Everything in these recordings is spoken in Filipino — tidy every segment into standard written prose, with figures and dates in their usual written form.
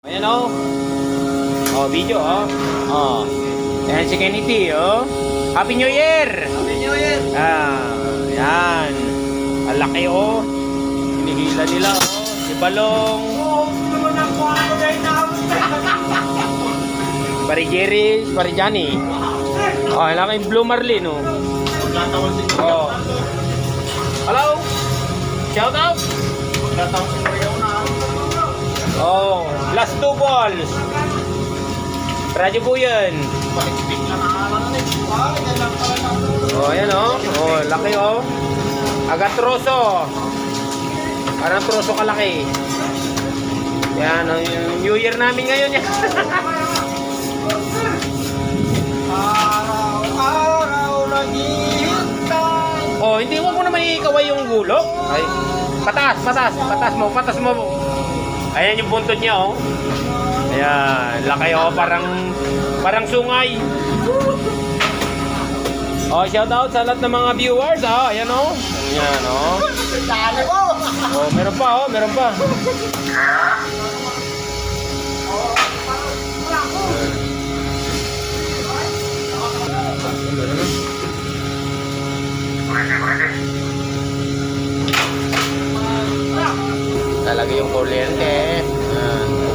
Ayan o. Oh, video o. Oh. Ayan si Kennedy o. Happy New Year! Happy New Year! Yan. Ang laki o. Hinihila nila o. Si Balong. naman ako dahil na Pari Jerry, pari Johnny. Oh, ang laki yung Blue Marlin o. Oh. Hello? Shout out? Oh, last 2 balls. Radyo po yan. Oh, ayan oh. Oh, laki oh. Agad troso. Parang troso kalaki. Yan, yung New Year namin ngayon yan. Araw-araw naghihintay. Oh, hindi mo naman ikaway yung gulok. Ay, patas mo. Ayan yung buntot niya oh. Ayan, laki oh, parang sungay. Oh, shout out sa lahat ng mga viewers oh. Ayan oh. Ayan oh. Dali mo! Oh, meron pa. Talaga yung kuryente.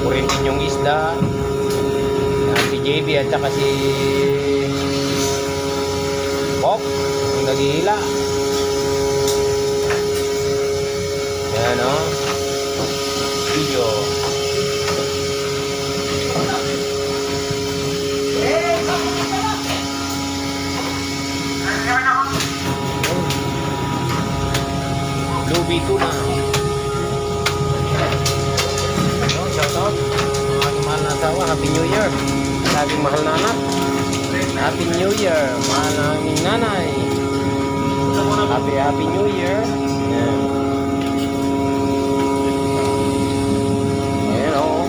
Kukurintin yung isda. Si JB at saka si Pop yung naghihila. Ayan o. Video. Blue B2 na. Shout out. Mga aking mahal na asawa. Happy New Year. Sa aking mahal na anak. Happy New Year. Mahal na aming nanay. Happy New Year. Ayan. Ayan o.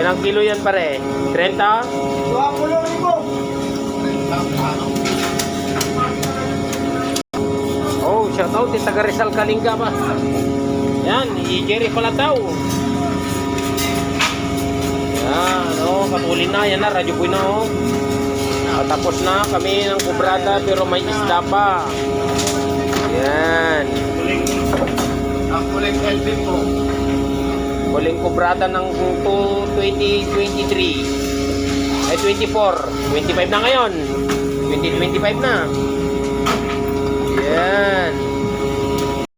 Ilang kilo yan pare? 30? 20,000. Oh, shout out. Taga Rizal Kalinga pa. Yan. I-Jerry Palataw. Yan, oh, katulin na. Yan na, radyo po na, oh. Tapos na kami ng kubrada pero may isda pa. Yan. Ang kuling LB po. Huling kubrada ng 2023. Ay, 24. 25 na ngayon. 2025 na. Yan.